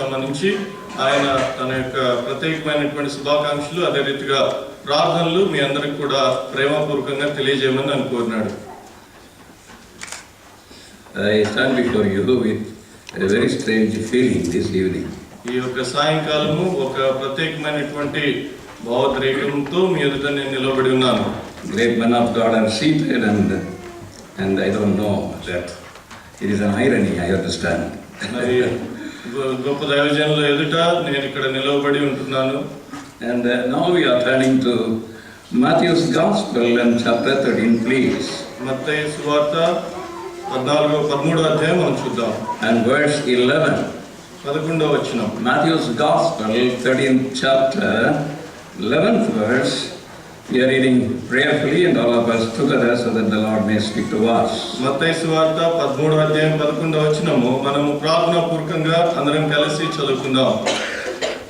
సంబంధించి ఆయన తన యొక్క ప్రత్యేకమైనటువంటి శుభాకాంక్షలు అదే రీతిగా ప్రార్థనలు మీ అందరికి కూడా ప్రేమపూర్వకంగా తెలియజేయమని నేను కోరినాడు. I stand before you with a very strange feeling this evening. ఈ యొక్క సాయంకాలము ఒక ప్రత్యేకమైనటువంటి భావోద్రేకంతో మీ ఎదుట నేను నిలబడి ఉన్నాను. Great men of God are seated and I don't know that it is an irony, I understand. మరి గొప్ప దైవజనుల ఎదుట నేను ఇక్కడ నిలబడి ఉంటున్నాను. And now we are turning to Matthew's Gospel and chapter 13, please. మత్తయి సువార్త 13వ అధ్యాయం మనం చూద్దాం. And verse 11. 11వ వచనం. Matthew's Gospel, 13th chapter, 11th verse. We are reading prayerfully and all of us together so that the Lord may speak to us. మత్తయి సువార్త 13వ అధ్యాయం 11వ వచనము మనము ప్రార్థనాపూర్వకంగా అందరం కలిసి చదువుకుందాం.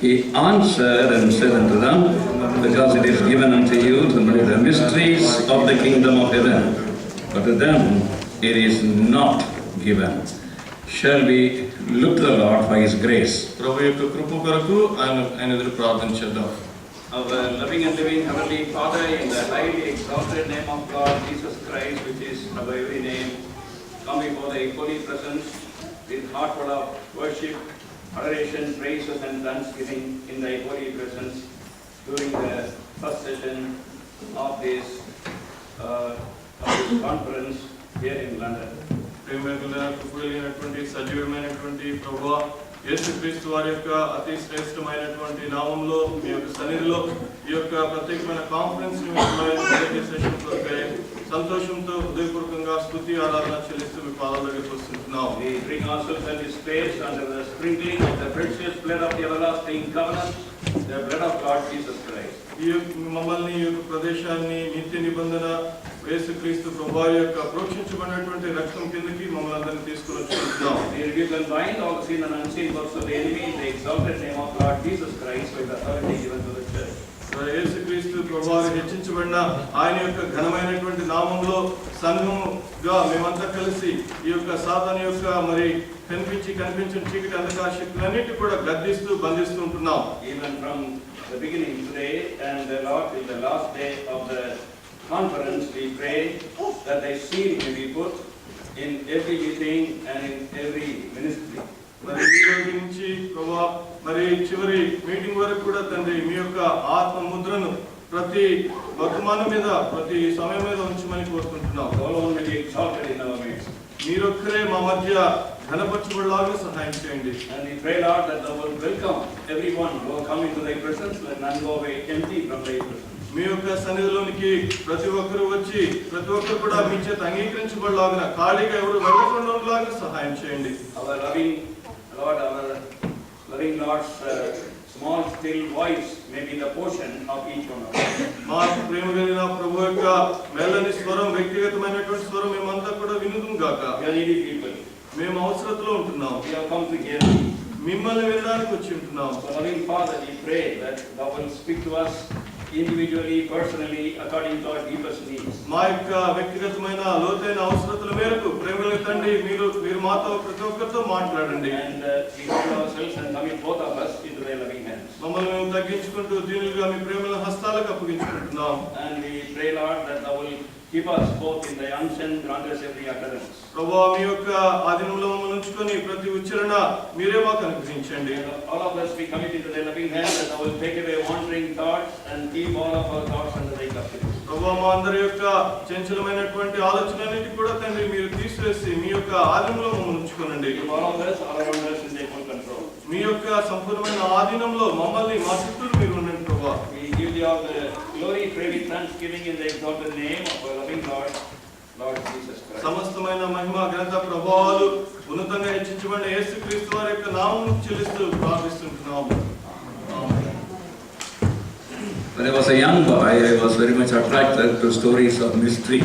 He answered and said unto them, because it is given unto you to know the mysteries of the kingdom of heaven, but to them it is not given. Shall we look to the Lord for His grace? ప్రభు యొక్క కృప కొరకు ఆయన ఎదురు ప్రార్థన చేద్దాం. Our loving and living Heavenly Father, in the highly exalted name of God Jesus Christ, which is above every name, come before Thy holy presence with heart full of worship, adoration, praises and thanksgiving in Thy holy presence during the first session of this conference here in London. ప్రేమగలిగినటువంటి సజీవమైనటువంటి ప్రభువా యేసుక్రీస్తు వారి యొక్క అతి శ్రేష్టమైనటువంటి నామంలో మీ యొక్క సన్నిధిలో ఈ యొక్క ప్రత్యేకమైన కాన్ఫరెన్స్ సెషన్ కొరకై సంతోషంతో హృదయపూర్వకంగా స్తుతి ఆరాధన చెల్లిస్తూ మీ పాదాల దగ్గరికి వస్తున్నాం. We bring ourselves at His face under the sprinkling of the precious blood of the everlasting covenant, the blood of God Jesus Christ. ఈ మమ్మల్ని ఈ యొక్క ప్రదేశాన్ని నిత్య నిబంధన యేసుక్రీస్తు ప్రభువు యొక్క ప్రోక్షించబడినటువంటి రక్తం కిందకి మమ్మల్ని అందరినీ తీసుకుని వచ్చుకుంటున్నాం. We rebuke and bind all the sin and unseen works of the enemy in the exalted name of Lord Jesus Christ with the authority given to the church. యేసుక్రీస్తు ప్రభువు హెచ్చించబడిన ఆయన యొక్క ఘనమైనటువంటి నామంలో సంఘముగా మేమంతా కలిసి ఈ యొక్క సాతాను యొక్క మరి కనిపించిన చీకటి అంధకార శక్తులన్నిటి కూడా గద్దిస్తూ బంధిస్తూ ఉంటున్నాం. Even from the beginning today and the Lord in the last day of the conference, we pray that Thy seal may be put in every meeting and in every ministry. మరి ఈ రోజు నుంచి ప్రభువా మరి చివరి మీటింగ్ వరకు కూడా తండ్రి మీ యొక్క ఆత్మ ముద్రను ప్రతి వర్తమానం మీద ప్రతి సమయం మీద ఉంచమని కోరుకుంటున్నాం. Alone may be exalted in our midst. మీరొక్కరే మా మధ్య ఘనపరచబడేలాగా సహాయం చేయండి. And we pray, Lord, that Thou will welcome everyone who will come into Thy presence, let none go away empty from Thy presence. మీ యొక్క సన్నిధిలోనికి ప్రతి ఒక్కరు వచ్చి ప్రతి ఒక్కరు కూడా మీ చేత అంగీకరించబడలాగా ఖాళీగా ఎవరు వెళ్ళకుండా ఉండేలాగా సహాయం చేయండి. Our loving Lord's small still voice may be the portion of each one of us. మా ప్రేమ కలిగిన ప్రభు యొక్క మెల్లని స్వరం వ్యక్తిగతమైనటువంటి స్వరం మేమంతా కూడా వినుదుము గాక. We are needy people. మేము అవసరతలో ఉంటున్నాం. We have come to hear. మిమ్మల్ని వినడానికి వచ్చి ఉంటున్నాం. So loving Father, we pray that Thou will speak to us individually, personally, according to our deepest needs. మా యొక్క వ్యక్తిగతమైన లోతైన అవసరతల మేరకు ప్రేమల తండ్రి మీరు మాతో ప్రతి ఒక్కరితో మాట్లాడండి. And we humble ourselves and commit both of us into Thy loving hands. మమ్మల్ని మేము తగ్గించుకుంటూ దీనులుగా మీ ప్రేమల హస్తాలకు అప్పగించుకుంటున్నాం. And we pray, Lord, that Thou will keep us both in Thy unction, grant us every utterance. ప్రభువా మీ యొక్క ఆధీనంలో మమ్మల్ని ఉంచుకొని ప్రతి ఉచ్చారణ మీరే మాకు అనుగ్రహించండి. All of us we commit into Thy loving hands, that Thou will take away wandering thoughts and keep all of our thoughts under Thy custody. ప్రభువా మా అందరి యొక్క చంచలమైనటువంటి ఆలోచనలన్నిటి కూడా తండ్రి మీరు తీసివేసి మీ యొక్క ఆధీనంలో మమ్మల్ని ఉంచుకోనండి. Keep all of us, all around us in Thy full control. మీ యొక్క సంపూర్ణమైన ఆధీనంలో మమ్మల్ని మా చుట్టూ మీరు ఉండండి ప్రభువా. We give Thee all the glory, pray with thanksgiving in the exalted name of our loving Lord Jesus Christ. సమస్తమైన మహిమ ఘనత ప్రభావాలు ఉన్నతంగా హెచ్చించబడిన యేసుక్రీస్తు వారి యొక్క నామమును చెల్లిస్తూ ప్రార్థిస్తున్నాము. When I was a young boy, I was very much attracted to stories of mystery.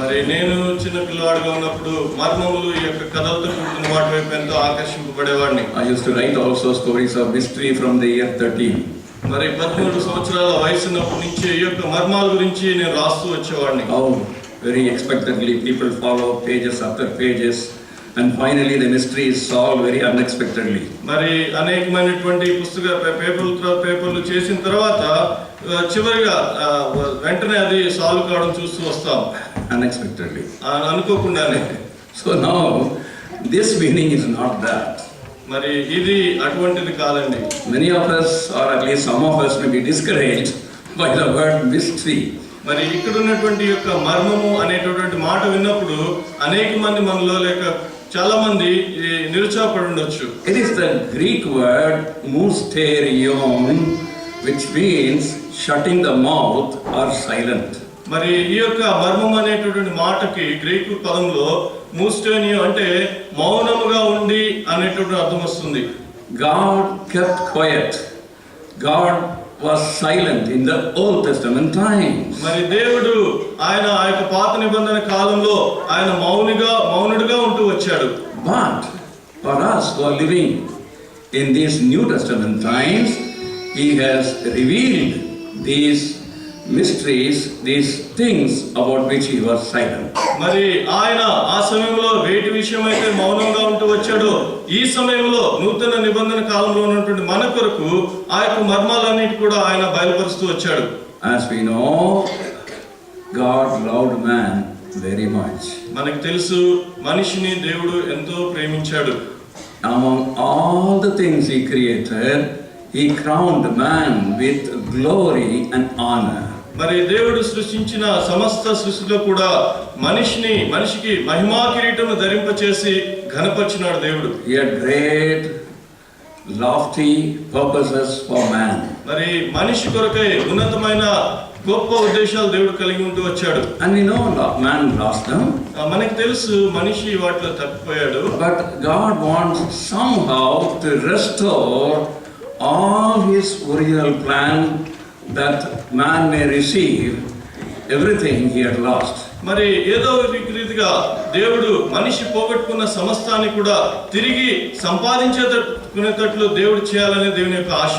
మరి నేను చిన్న పిల్లవాడిగా ఉన్నప్పుడు మర్మములు ఈ యొక్క కథలతో కూడుకున్న వాటి వైపు ఎంతో ఆకర్షింపబడేవాడిని. I used to write also stories of mystery from the year 13. మరి 13 సంవత్సరాల వయసు ఉన్నప్పటి నుంచి ఈ యొక్క మర్మాల గురించి నేను రాస్తూ వచ్చేవాడిని. How very expectantly people follow pages after pages And finally the mystery is solved very unexpectedly. మరి అనేకమైనటువంటి పేపర్లు చేసిన తర్వాత చివరిగా వెంటనే అది సాల్వ్ కావడం చూస్తూ వస్తాం. Unexpectedly. అనుకోకుండానే. So now this meaning is not that. మరి ఇది అటువంటిది కాదండి. Many of us, or at least some of us, may be discouraged by the word mystery. మరి ఇక్కడ ఉన్నటువంటి యొక్క మర్మము అనేటటువంటి మాట విన్నప్పుడు అనేక మంది మనలో లేక చాలా మంది నిరుత్సాహపడి ఉండొచ్చు. It is the Greek word mysterion, which means shutting the mouth or silent. మరి ఈ యొక్క మర్మం అనేటటువంటి మాటకి గ్రీకు పదంలో మూస్టోనియో అంటే మౌనముగా ఉండి అనేటటువంటి అర్థం వస్తుంది. God kept quiet. God was silent in the Old Testament times. మరి దేవుడు ఆయన ఆ యొక్క పాత నిబంధన కాలంలో ఆయన మౌనుడిగా ఉంటూ వచ్చాడు. But for us who are living in these New Testament times, He has revealed these mysteries, these things about which He was silent. మరి ఆయన ఆ సమయంలో వేటి విషయమైతే మౌనంగా ఉంటూ వచ్చాడో ఈ సమయంలో నూతన నిబంధన కాలంలో ఉన్నటువంటి మన కొరకు ఆ యొక్క మర్మాలన్నిటి కూడా ఆయన బయలుపరుస్తూ వచ్చాడు. As we know, God loved man very much. మనకు తెలుసు మనిషిని దేవుడు ఎంతో ప్రేమించాడు. Among all the things He created, He crowned man with glory and honor. మరి దేవుడు సృష్టించిన సమస్త సృష్టిలో కూడా మనిషికి మహిమా కిరీటమును ధరింపచేసి ఘనపరిచినాడు దేవుడు. He had great lofty purposes for man. మరి మనిషి కొరకై ఉన్నతమైన గొప్ప ఉద్దేశాలు దేవుడు కలిగి ఉంటూ వచ్చాడు. And we know man lost them. మనకు తెలుసు మనిషి వాటిలో తప్పిపోయాడు. But God wants somehow to restore all His original plan, that man may receive everything he had lost. మరి ఏదో రీతిగా దేవుడు మనిషి పోగొట్టుకున్న సమస్తాన్ని కూడా తిరిగి సంపాదించేటట్లు దేవుడు చేయాలనే దేవుని యొక్క ఆశ.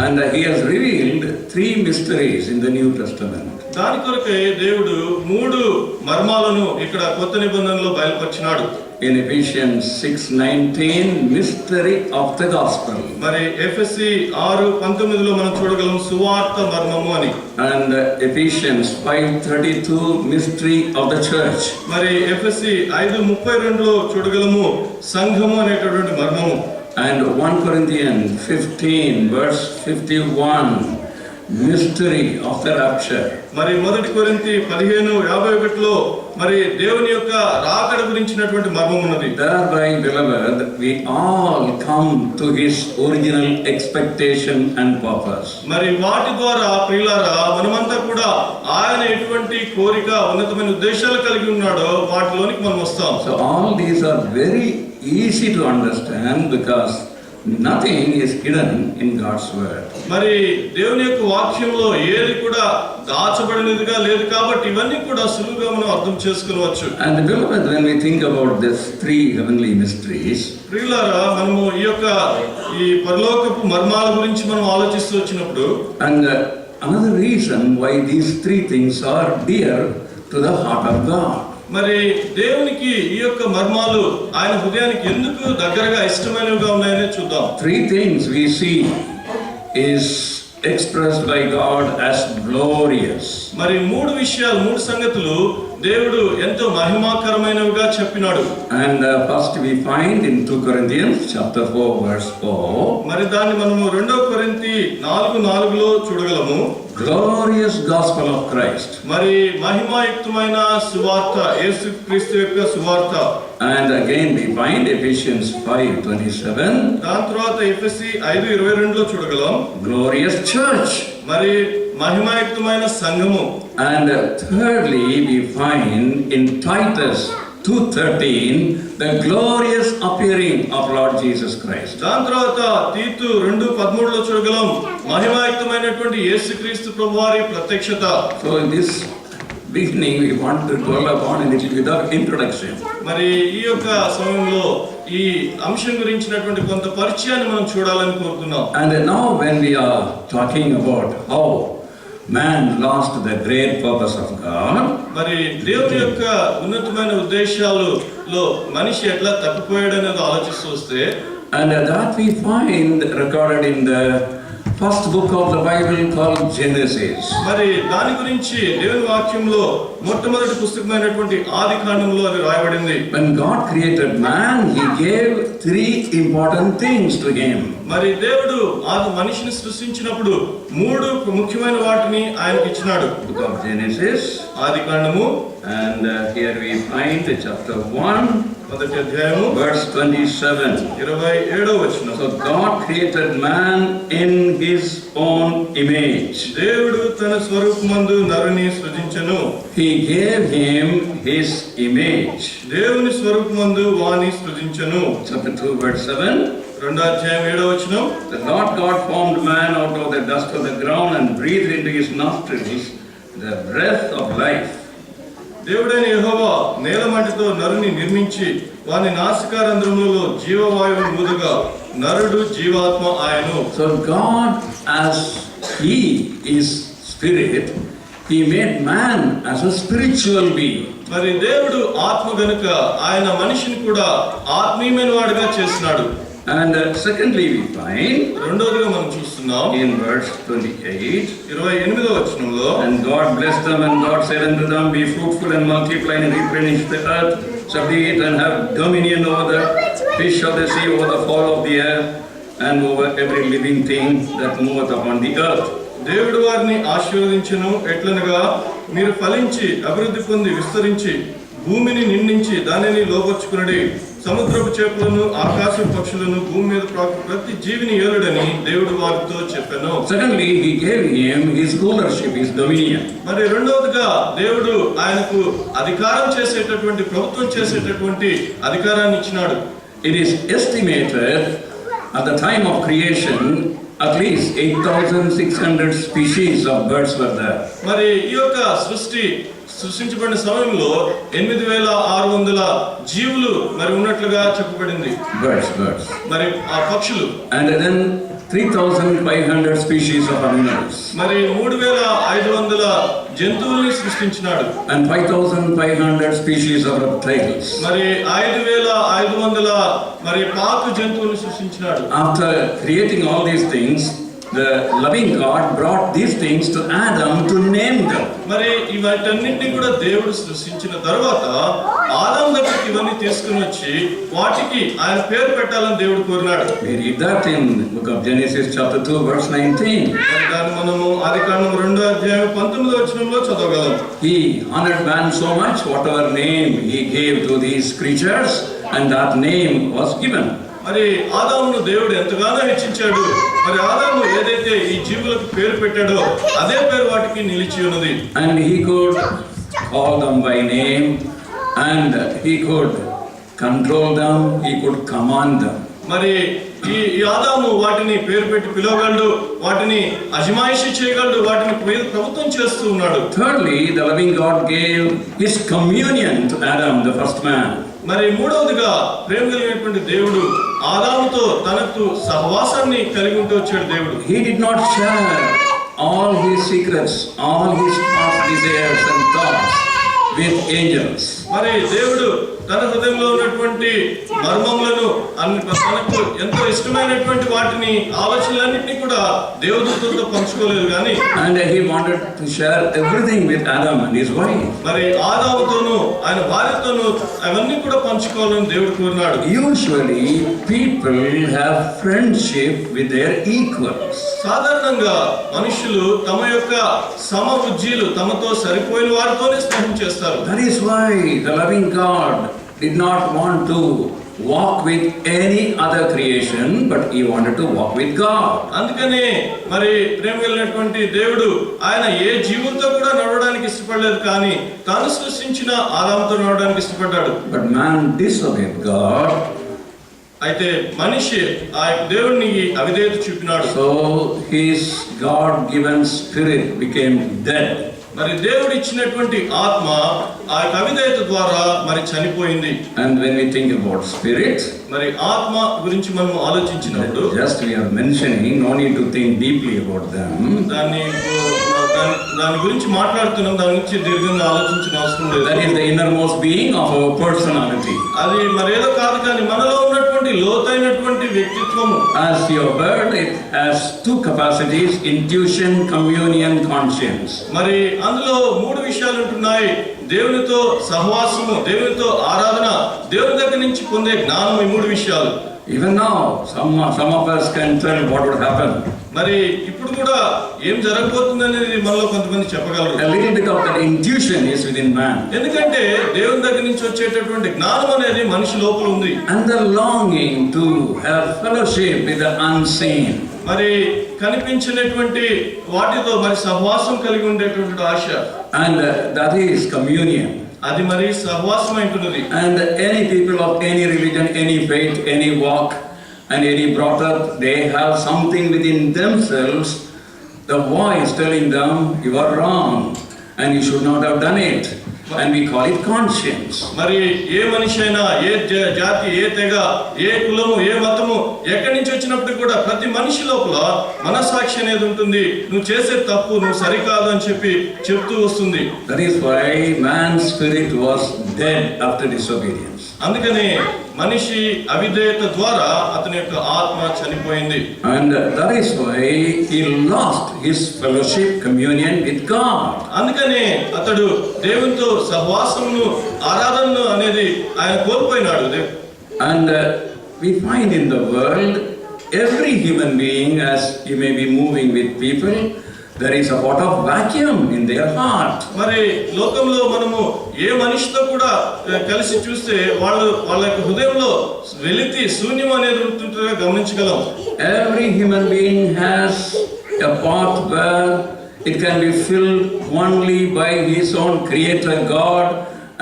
And He has revealed 3 mysteries in the New Testament. దాని కొరకే దేవుడు 3 మర్మాలను ఇక్కడ కొత్త నిబంధనలో బయలుపరిచినాడు. In Ephesians 6:19, mystery of the gospel. మరి ఎఫెసీ 6:19లో మనం చూడగలం సువార్త మర్మము అని. And Ephesians 5:32, mystery of the church. మరి ఎఫెసీ 5:32లో చూడగలము సంఘము అనేటటువంటి మర్మము. And 1 Corinthians 15 verse 51, mystery of the rapture. మరి 1 కొరింథీ 15:51లో మరి దేవుని యొక్క రాకడ గురించినటువంటి మర్మం ఉన్నది. Thereby, beloved, we all come to His original expectation and purpose. మరి వాటి ద్వారా ప్రియులారా మనమంతా కూడా ఆయన ఎటువంటి కోరిక ఉన్నతమైన ఉద్దేశాలు కలిగి ఉన్నాడో వాటిలోనికి మనం వస్తాం. So all these are very easy to understand because nothing is hidden in God's word. మరి దేవుని యొక్క వాక్యంలో ఏది కూడా దాచబడినదిగా లేదు కాబట్టి ఇవన్నీ కూడా సులువుగా మనం అర్థం చేసుకోవచ్చు. And beloved, when we think about these 3 heavenly mysteries, ప్రియులారా మనము ఈ పరలోకపు మర్మాల గురించి మనం ఆలోచిస్తూ వచ్చినప్పుడు, and another reason why these 3 things are dear to the heart of God. మరి దేవునికి ఈ యొక్క మర్మాలు ఆయన హృదయానికి ఎందుకు దగ్గరగా ఇష్టమైనవిగా ఉన్నాయని చూద్దాం. 3 things we see is expressed by God as glorious. మరి 3 సంగతులు దేవుడు ఎంతో మహిమాకరమైనవిగా చెప్పినాడు. And first we find in 2 Corinthians chapter 4 verse 4. మరి దాన్ని మనము 2 కొరింథీ 4:4లో చూడగలము. Glorious gospel of Christ. మరి మహిమాయుక్తమైన సువార్త, యేసుక్రీస్తు యొక్క సువార్త. And again we find Ephesians 5:27. దాని తర్వాత ఎఫెసీ 5:22లో చూడగలం. Glorious church. మరి మహిమాయుక్తమైన సంఘము. And thirdly we find in Titus 2:13 the glorious appearing of Lord Jesus Christ. దాని తర్వాత తీతు 2:13లో చూడగలం మహిమాయుక్తమైనటువంటి యేసుక్రీస్తు ప్రభువారి ప్రత్యక్షత. So in this beginning we want to dwell upon a little bit of introduction. మరి ఈ యొక్క సమయంలో ఈ అంశం గురించినటువంటి కొంత పరిచయాన్ని మనం చూడాలని కోరుతున్నాం. And now when we are talking about how man lost the great purpose of God, మరి దేవుని యొక్క ఉన్నతమైన ఉద్దేశాలు లో మనిషి ఎట్లా తప్పిపోయాడు అనేది ఆలోచిస్తూ వస్తే, and that we find recorded in the first book of the Bible called Genesis. మరి దాని గురించి దేవుని వాక్యంలో మొట్టమొదటి పుస్తకమైనటువంటి ఆదికాండంలో అది రాయబడింది. When God created man, he gave three important things to him. మరి దేవుడు ఆ మనిషిని సృష్టించినప్పుడు మూడు ముఖ్యమైన వాటిని ఆయనకి ఇచ్చినాడు. Book of Genesis, ఆదికాండము, and here we find chapter 1, మొదటి అధ్యాయము, verse 27. 27వ వచనం. So God created man in his own image. దేవుడు తన స్వరూపమందు నరుని సృజించెను. He gave him his image. దేవుని స్వరూపమందు వాని సృజించెను. Chapter 2, verse 7. 2వ అధ్యాయం 7వ వచనం. The Lord God formed man out of the dust of the ground and breathed into his nostrils the breath of life. దేవుడైన యెహోవా నేలమట్టితో నరుని నిర్మించి వాని నాసికారంధ్రములలో జీవవాయువును ఊదగా నరుడు జీవాత్మ ఆయను. So God, as he is spirit, he made man as a spiritual being. మరి దేవుడు ఆత్మ గనుక ఆయన మనిషిని కూడా ఆత్మీయమైన వాడుగా చేసినాడు. And secondly we find రెండోదిగా మనం చూస్తున్నాం in verse 28, 28వ వచనంలో, and God blessed them, and God said unto them, be fruitful and multiply and replenish the earth, subdue it and have dominion over the fish of the sea, over the fowl of the air, and over every living thing that moveth upon the earth. దేవుడు వారిని ఆశీర్వదించెను. ఎట్లనగా మీరు ఫలించి అభివృద్ధి పొంది విస్తరించి భూమిని నిండించి దానిని లోపర్చుకునడి, సముద్రపు చేపలను ఆకాశ పక్షులను భూమి మీద ప్రతి జీవిని ఏలుడని దేవుడు వారితో చెప్పాను. Secondly, he gave him his rulership, his dominion. మరి రెండవదిగా దేవుడు ఆయనకు అధికారం చేసేటటువంటి, ప్రభుత్వం చేసేటటువంటి అధికారాన్ని ఇచ్చినాడు. It is estimated at the time of creation at least 8,600 species of birds were there. మరి ఈ యొక్క సృష్టించబడిన సమయంలో 8,600 జీవులు మరి ఉన్నట్లుగా చెప్పబడింది. Birds. మరి ఆ పక్షులు. And then 3,500 species of animals. మరి 3,500 జంతువుల్ని సృష్టించినాడు. And 5,500 species of reptiles. మరి 5,500 మరి పాకు జంతువుల్ని సృష్టించినాడు. After creating all these things, the loving God brought these things to Adam to name them. మరి ఇవన్నింటినీ కూడా దేవుడు సృష్టించిన తర్వాత ఆదాము దగ్గరికి ఇవన్నీ తీసుకుని వచ్చి వాటికి ఆయన పేరు పెట్టాలని దేవుడు కోరినాడు. We read that in book of Genesis chapter 2 verse 19. మరి దాన్ని మనము ఆదికాండం 2వ అధ్యాయం 19వ వచనంలో చదవగలం. He honored man so much, whatever name he gave to these creatures, and that name was given. మరి ఆదామును దేవుడు ఎంతగానో హెచ్చించాడు. మరి ఆదాము ఏదైతే ఈ జీవులకు పేరు పెట్టాడో అదే పేరు వాటికి నిలిచి ఉన్నది. And he could call them by name, and he could control them, he could command them. మరి ఈ ఆదాము వాటిని పేరు పెట్టి పిలవగలడు, వాటిని అజమాయిషి చేయగలడు, వాటిని ప్రభుత్వం చేస్తూ ఉన్నాడు. Thirdly, the loving God gave his communion to Adam, the first man. మరి మూడవదిగా ప్రేమ కలిగినటువంటి దేవుడు ఆదాముతో తనకు సహవాసాన్ని కలిగి ఉంటూ వచ్చాడు దేవుడు. He did not share all his secrets, all his heart's desires and thoughts with angels. మరి దేవుడు తన హృదయంలో ఉన్నటువంటి మర్మములను తనకు ఎంతో ఇష్టమైనటువంటి వాటిని ఆలోచనలన్నింటినీ కూడా దేవదూతలతో పంచుకోలేదు కానీ, And he wanted to share everything with Adam and his wife. మరి ఆదాముతోను ఆయన భార్యతోను అవన్నీ కూడా పంచుకోవాలని దేవుడు కోరినాడు. Usually people have friendship with their equals. సాధారణంగా మనుషులు తమ యొక్క సమబుజ్జీలు తమతో సరిపోయిన వారితోనే స్నేహం చేస్తారు. That is why the loving God did not want to walk with any other creation, but he wanted to walk with God. అందుకనే మరి ప్రేమ కలిగినటువంటి దేవుడు ఆయన ఏ జీవులతో కూడా నడవడానికి ఇష్టపడలేదు, కానీ తాను సృష్టించిన ఆదాముతో నడవడానికి ఇష్టపడ్డాడు. But man disobeyed God. అయితే మనిషి ఆ దేవుడిని అవిధేయత చూపినాడు. So his God-given spirit became dead. మరి దేవుడు ఇచ్చినటువంటి ఆత్మ ఆ యొక్క అవిధేయత ద్వారా మరి చనిపోయింది. And when we think about spirit, మరి ఆత్మ గురించి మనం ఆలోచించినప్పుడు just we are mentioning, no need to think deeply about them. దాని గురించి మాట్లాడుతున్నాం, దాని గురించి దీర్ఘంగా ఆలోచించిన అవసరం లేదు. That is the innermost being of our personality. అది మరేదో కాదు, కానీ మనలో ఉన్నటువంటి లోతైనటువంటి వ్యక్తిత్వము. As your bird, it has two capacities: intuition, communion, conscience. మరి అందులో మూడు విషయాలు ఉంటున్నాయి: దేవునితో సహవాసము, దేవునితో ఆరాధన, దేవుని దగ్గర నుంచి పొందే జ్ఞానం. ఈ మూడు విషయాలు. Even now, some of us can tell what would happen. మరి ఇప్పుడు కూడా ఏం జరగబోతుంది అనేది మనలో కొంతమంది చెప్పగలరు. A little bit of that intuition is within man. ఎందుకంటే దేవుని దగ్గర నుంచి వచ్చేటటువంటి జ్ఞానం అనేది మనిషి లోపల ఉంది. And the longing to have fellowship with the unseen. మరి కనిపించినటువంటి వాటితో మరి సహవాసం కలిగి ఉండేటువంటి ఆశ. And that is communion. అది మరి సహవాసం అంటున్నది. And any people of any religion, any faith, any walk, and any brought up, they have something within themselves, the voice telling them, you are wrong, and you should not have done it. And we call it conscience. మరి ఏ మనిషి అయినా, ఏ జాతి, ఏ తెగ, ఏ కులము, ఏ మతము, ఎక్కడి నుంచి వచ్చినప్పుడు కూడా ప్రతి మనిషి లోపల మనసాక్షి అనేది ఉంటుంది. నువ్వు చేసే తప్పు, నువ్వు సరికాదు అని చెప్పి చెప్తూ వస్తుంది. That is why man's spirit was dead after disobedience. అందుకనే మనిషి అవిధేయత ద్వారా అతని యొక్క ఆత్మ చనిపోయింది. And that is why he lost his fellowship, communion with God. అందుకనే అతడు దేవునితో సహవాసమును, ఆరాధనను అనేది ఆయన కోల్పోయినాడు. And we find in the world, every human being, as he may be moving with people, there is a pot of vacuum in their heart. మరి లోకంలో మనము ఏ మనిషితో కూడా కలిసి చూస్తే వాళ్ళ యొక్క హృదయంలో వెలితి, శూన్యం అనేది ఉంటుందిగా గమనించగలం. Every human being has a pot where it can be filled only by his own creator God,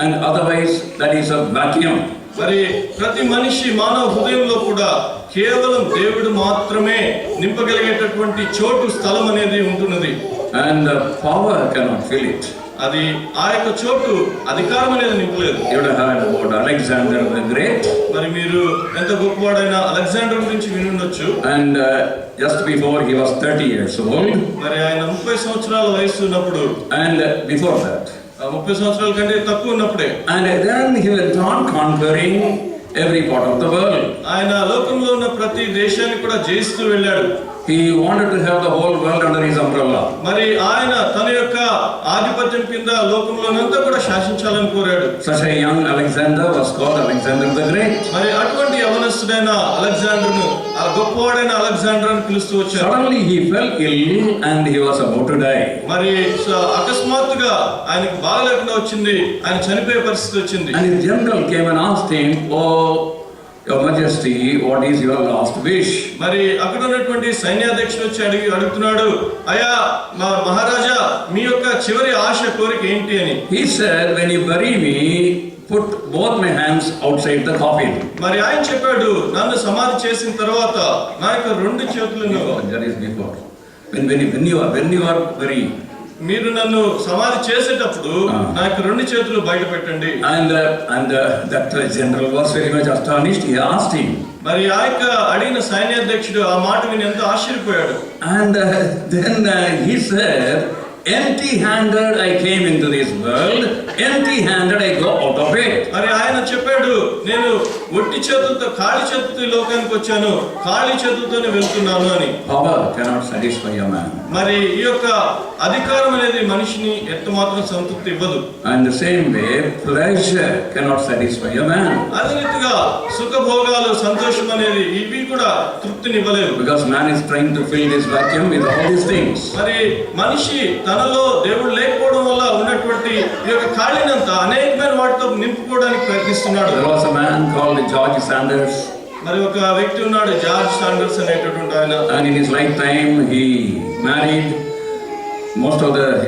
and otherwise that is a vacuum. మరి ప్రతి మనిషి మానవ హృదయంలో కూడా కేవలం దేవుడు మాత్రమే నింపగలిగేటటువంటి చోటు, స్థలం అనేది ఉంటున్నది. And the power cannot fill it. అది ఆ యొక్క చోటు, అధికారం అనేది నింపలేదు. You would have heard about Alexander the Great. మరి మీరు ఎంత గొప్పవాడైన అలెగ్జాండర్ గురించి వినుండొచ్చు. And just before he was 30 years old. మరి ఆయన 30 సంవత్సరాల వయసు ఉన్నప్పుడు. And before that. 30 సంవత్సరాల కంటే తక్కువ ఉన్నప్పుడే. And then he went on conquering every part of the world. ఆయన లోకంలో ఉన్న ప్రతి దేశాన్ని కూడా జయిస్తూ వెళ్ళాడు. He wanted to have the whole world under his umbrella. మరి ఆయన తన యొక్క ఆధిపత్యం కింద లోకంలోనంతా కూడా శాసించాలని కోరాడు. Such a young Alexander was called Alexander the Great. మరి అటువంటి యవనస్తుడైన అలెగ్జాండర్ను, ఆ గొప్పవాడైన అలెగ్జాండర్ అని పిలుస్తూ వచ్చారు. Suddenly he fell ill and he was about to die. మరి అకస్మాత్తుగా ఆయనకు బాగలేకుండా వచ్చింది, ఆయన చనిపోయే పరిస్థితి వచ్చింది. And his general came and asked him, "Oh, Your Majesty, what is your last wish?" మరి అక్కడ ఉన్నటువంటి సైన్యాధ్యక్షుడు వచ్చి అడుగుతున్నాడు, అయ్యా మహారాజా, మీ యొక్క చివరి ఆశ, కోరిక ఏంటి అని. He said, "When you bury me, put both my hands outside the coffin." మరి ఆయన చెప్పాడు, నన్ను సమాధి చేసిన తర్వాత నా యొక్క రెండు చేతులను. That is before. When you are buried. మీరు నన్ను సమాధి చేసేటప్పుడు నా యొక్క రెండు చేతులు బయట పెట్టండి. And that general was very much astonished. He asked him. మరి ఆ యొక్క అడిగిన సైన్యాధ్యక్షుడు ఆ మాట విని ఎంతో ఆశ్చర్యపోయాడు. And then he said, "Empty-handed I came into this world, empty-handed I go out of it." మరి ఆయన చెప్పాడు, నేను ఒట్టి చేతులతో, ఖాళీ చేతులతో ఈ లోకానికి వచ్చాను, ఖాళీ చేతులతోనే వెళ్తున్నాను అని. Power cannot satisfy a man. మరి ఈ యొక్క అధికారం అనేది మనిషిని ఎంత మాత్రం సంతృప్తి ఇవ్వదు. And the same way, pleasure cannot satisfy a man. అదే రీతిగా సుఖభోగాలు, సంతోషం అనేది ఇవి కూడా తృప్తినివ్వలేవు. Because man is trying to fill this vacuum with all these things. మరి మనిషి తనలో దేవుడు లేకపోవడం వల్ల ఉన్నటువంటి ఈ యొక్క ఖాళీనంతా అనేకమైన వాటితో నింపుకోవడానికి ప్రయత్నిస్తున్నాడు. There was a man called George Sanders. మరి ఒక వ్యక్తి ఉన్నాడు, జార్జ్ సాండర్స్ అనేటటువంటి ఆయన. And in his lifetime he married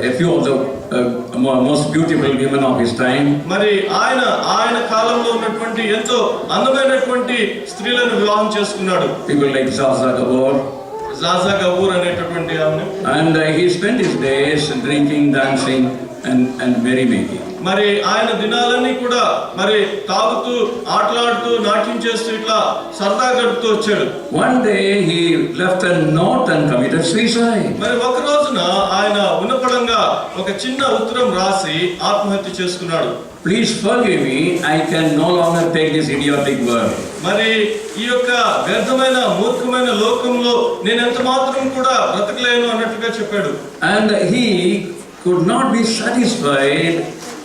a few of the most beautiful women of his time. మరి ఆయన కాలంలో ఉన్నటువంటి ఎంతో అందమైనటువంటి స్త్రీలను వివాహం చేసుకున్నాడు. People like Zsa Gabor. జాజా గబూర్ అనేటటువంటి ఆమె. And he spent his days drinking, dancing and merrymaking. మరి ఆయన దినాలన్నీ కూడా మరి తాగుతూ ఆటలాడుతూ నాట్యం చేస్తూ ఇట్లా సరదా గడుపుతూ వచ్చాడు. One day he left a note and committed suicide. మరి ఒక రోజున ఆయన ఉన్నపడంగా ఒక చిన్న ఉత్తరం రాసి ఆత్మహత్య చేసుకున్నాడు. Please forgive me, I can no longer take this idiotic world. మరి ఈ యొక్క వ్యర్థమైన మూర్ఖమైన లోకంలో నేను ఎంత మాత్రం కూడా బ్రతకలేను అన్నట్టుగా చెప్పాడు. And he could not be satisfied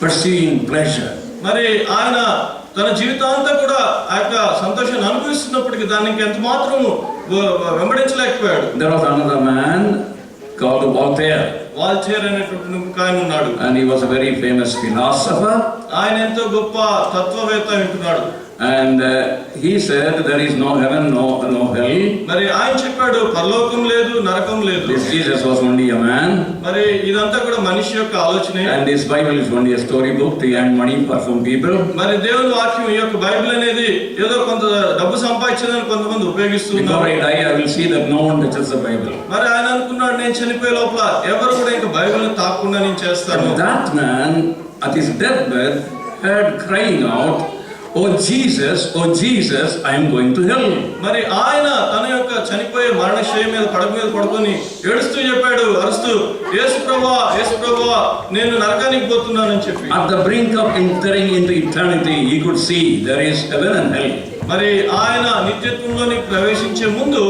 pursuing pleasure. మరి ఆయన తన జీవితాంతా కూడా ఆ యొక్క సంతోషాన్ని అనుభవిస్తున్నప్పటికీ దానికి ఎంత మాత్రం వెంబడించలేకపోయాడు. There was another man called Voltaire. Voltaire అనేటువంటి ఒక ఆయన ఉన్నాడు. And he was a very famous philosopher. ఆయన ఎంతో గొప్ప తత్వవేత్త అంటున్నాడు. And he said there is no heaven, no hell. మరి ఆయన చెప్పాడు పరలోకం లేదు నరకం లేదు. This Jesus was only a man. మరి ఇదంతా కూడా మనిషి యొక్క ఆలోచనే. And this Bible is only a storybook to earn money for some people. మరి దేవుని వాక్యం ఈ యొక్క బైబిల్ అనేది ఏదో కొంత డబ్బు సంపాదించడానికి కొంతమంది ఉపయోగిస్తున్నారు. Before I die, I will see that no one touches the Bible. మరి ఆయన అనుకున్నాడు నేను చనిపోయే లోపల ఎవరు కూడా ఇంకా బైబిల్ని తాకకుండా నేను చేస్తాను. But that man at his deathbed heard crying out, "Oh Jesus, I am going to hell." మరి ఆయన తన యొక్క చనిపోయే మరణశయ్య మీద పడక మీద పడుకొని ఏడుస్తూ చెప్పాడు అరుస్తూ యేసు ప్రభువా నేను నరకానికి పోతున్నానని చెప్పి. At the brink of entering into eternity, he could see there is heaven and hell. మరి ఆయన నిత్యత్వంలోని ప్రవేశించే ముందు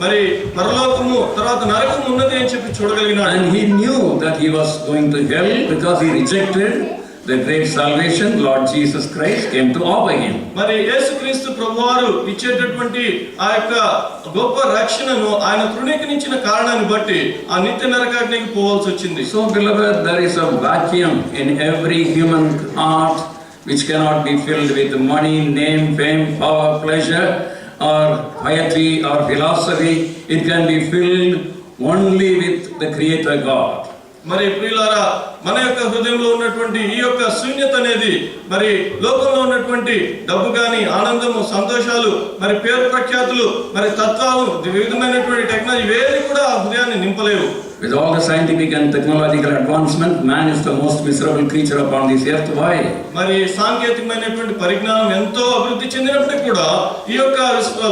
మరి పరలోకము తర్వాత నరకం ఉన్నది అని చెప్పి చూడగలిగినాడు. And he knew that he was going to hell because he rejected the great salvation Lord Jesus Christ came to offer him. మరి యేసుక్రీస్తు ప్రభువారు ఇచ్చేటటువంటి ఆ యొక్క గొప్ప రక్షణను ఆయన తృణీకరించిన కారణాన్ని బట్టి ఆ నిత్య నరకాగ్నికి పోవాల్సి వచ్చింది. So beloved, there is a vacuum in every human heart which cannot be filled with money, name, fame, power, pleasure, or piety or philosophy. It can be filled only with the Creator God. మరి ప్రియులారా మన యొక్క హృదయంలో ఉన్నటువంటి ఈ యొక్క శూన్యత అనేది మరి లోకంలో ఉన్నటువంటి డబ్బు గాని ఆనందము సంతోషాలు మరి పేరు ప్రఖ్యాతులు మరి తత్వాలు వివిధమైనటువంటి టెక్నాలజీ వేరే కూడా ఆ హృదయాన్ని నింపలేవు. With all the scientific and technological advancement, man is the most miserable creature upon this earth. Why? మరి సాంకేతికమైనటువంటి పరిజ్ఞానం ఎంతో అభివృద్ధి చెందినప్పటికీ కూడా ఈ యొక్క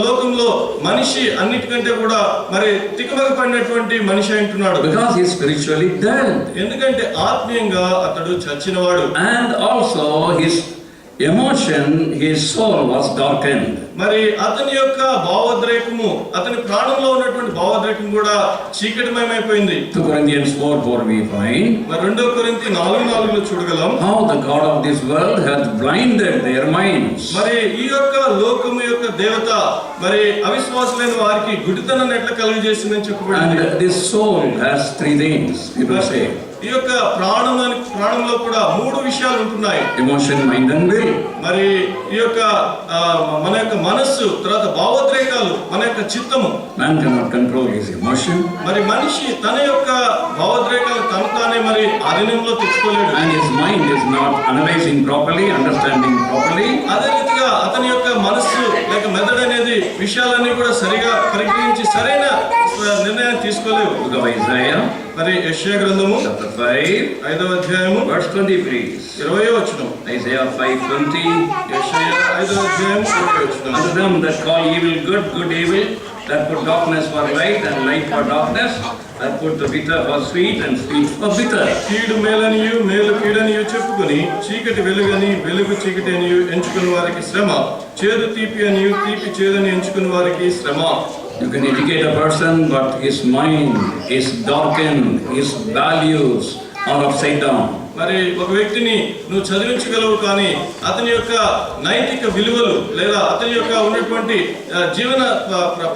లోకంలో మనిషి అన్నిటికంటే కూడా మరి తికమకపడినటువంటి మనిషి అంటున్నాడు. Because he is spiritually dead. ఎందుకంటే ఆత్మీయంగా అతడు చచ్చినవాడు. And also his emotion, his soul was darkened. మరి అతని యొక్క భావోద్రేకము అతని ప్రాణంలో ఉన్నటువంటి భావోద్రేకం కూడా చీకటిమయమైపోయింది. 2 Corinthians 4:4 we find. మరి 2 కొరింథీ 4:4లో చూడగలం. How the god of this world hath blinded their minds. మరి ఈ యొక్క లోకము యొక్క దేవత మరి అవిశ్వాసులైన వారికి గుడ్డితనాన్ని ఎట్లా కలుగజేసిందని చెప్పబడింది. And this soul has three things, people say. ఈ యొక్క ప్రాణంలో కూడా 3 విషయాలు ఉంటున్నాయి. Emotion, mind and will. మరి ఈ యొక్క మన యొక్క మనస్సు తర్వాత భావోద్రేకాలు మన యొక్క చిత్తము. Man cannot control his emotion. మరి మనిషి తన యొక్క భావోద్రేకాలు తానే మరి ఆధీనంలో తెచ్చుకోలేడు. And his mind is not analyzing properly, understanding properly. అదే రీతిగా అతని యొక్క మనస్సు లేక మెదడు అనేది విషయాలన్నీ కూడా సరిగా పరిగణించి సరైన నిర్ణయాన్ని తీసుకోలేవు. Book of Isaiah, మరి యెషయా గ్రంథము chapter 5, 5వ అధ్యాయము verse 20. 20వ వచనం. Isaiah 5:20. యెషయా 5వ అధ్యాయం 20వ వచనం. Unto them that call evil good, good evil, that put darkness for light and light for darkness, that put the bitter for sweet and sweet for bitter. కీడు మేలనియు మేలు కీడనియు చెప్పుకొని చీకటి వెలుగని వెలుగు చీకటి అనియు ఎంచుకుని వారికి శ్రమ, చేదు తీపి అనియు తీపి చేదని ఎంచుకుని వారికి శ్రమ. You can educate a person, but his mind is darkened, his values are upside down. మరి ఒక వ్యక్తిని నువ్వు చదివించగలవు కానీ అతని యొక్క నైతిక విలువలు లేదా అతని యొక్క ఉన్నటువంటి జీవన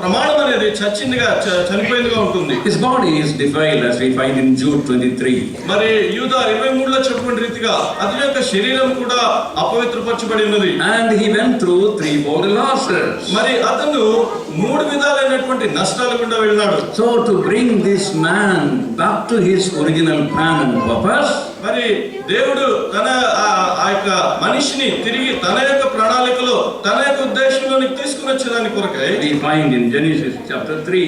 ప్రమాణం అనేది చచ్చిందిగా చనిపోయిందిగా ఉంటుంది. His body is defiled, as we find in Jude 23. మరి యూదా 23లో చెప్పిన రీతిగా అతని యొక్క శరీరం కూడా అపవిత్రపరచబడి ఉన్నది. And he went through threefold losses. మరి అతను 3 విధాలైనటువంటి నష్టాలు గుండా వెళ్ళినాడు. So to bring this man back to his original plan and purpose, మరి దేవుడు తన ఆ యొక్క మనిషిని తిరిగి తన యొక్క ప్రణాళికలో తన యొక్క ఉద్దేశంలోనికి తీసుకుని వచ్చేదాని కొరకై We find in Genesis chapter 3,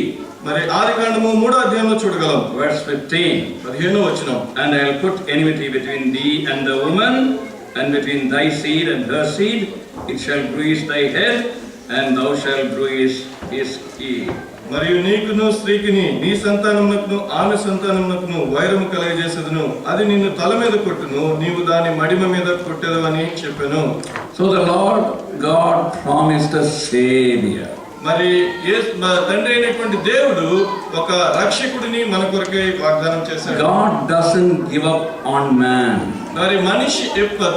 మరి ఆదికాండము 3వ అధ్యాయంలో చూడగలం. verse 15. 15వ వచనం. And I will put enmity between thee and the woman, and between thy seed and her seed. It shall bruise thy head, and thou shalt bruise his heel. మరియు నీకును స్త్రీకిని నీ సంతానమునకును ఆమె సంతానమునకును వైరము కలగజేసేదను, అది నిన్ను తల మీద కొట్టును, నీవు దాని మడిమ మీద కొట్టెదవని చెప్పెను. So the Lord God promised a Savior. మరి తండ్రి అయినటువంటి దేవుడు ఒక రక్షకుడిని మన కొరకై వాగ్దానం చేశాడు. God doesn't give up on man. మరి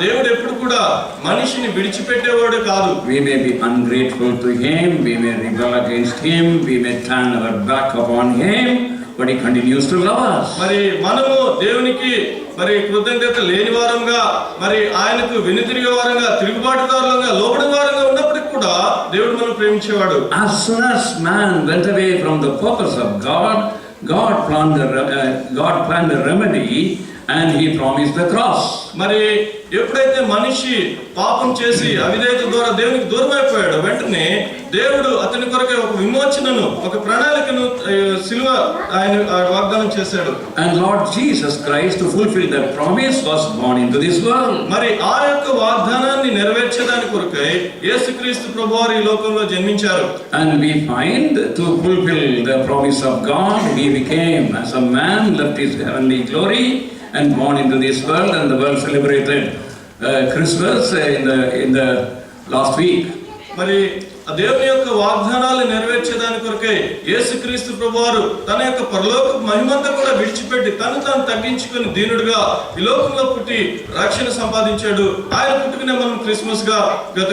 దేవుడు ఎప్పుడు కూడా మనిషిని విడిచిపెట్టేవాడు కాదు. We may be ungrateful to him, we may rebel against him, we may turn our back upon him, but he continues to love us. మరి మనము దేవునికి మరి కృతజ్ఞత లేని వారంగా, మరి ఆయనకు వెనుతిరిగే వారంగా, తిరుగుబాటుదారులంగా, లోబడి వారంగా ఉన్నప్పటికీ కూడా దేవుడు మనం ప్రేమించేవాడు. As soon as man went away from the purpose of God, God planned a remedy, and he promised the cross. మరి ఎప్పుడైతే మనిషి పాపం చేసి అవిధేయత ద్వారా దేవునికి దూరం అయిపోయాడు, వెంటనే దేవుడు అతని కొరకే ఒక విమోచనను, ఒక ప్రణాళికను సిలువ ఆయన వాగ్దానం చేశాడు. And Lord Jesus Christ, to fulfill that promise, was born into this world. మరి ఆ యొక్క వాగ్దానాన్ని నెరవేర్చేదాని కొరకై యేసుక్రీస్తు ప్రభువారు ఈ లోకంలో జన్మించారు. And we find, to fulfill the promise of God, he became as a man, left his heavenly glory, and born into this world, and the world celebrated Christmas in the last week. మరి దేవుని యొక్క వాగ్దానాలు నెరవేర్చేదాని కొరకై యేసుక్రీస్తు ప్రభువారు తన యొక్క పరలోక మహిమంతా కూడా విడిచిపెట్టి తాను తగ్గించుకొని దీనుడుగా ఈ లోకంలో పుట్టి రక్షణ సంపాదించాడు. ఆయన పుట్టుకునే మనం క్రిస్మస్ గా గత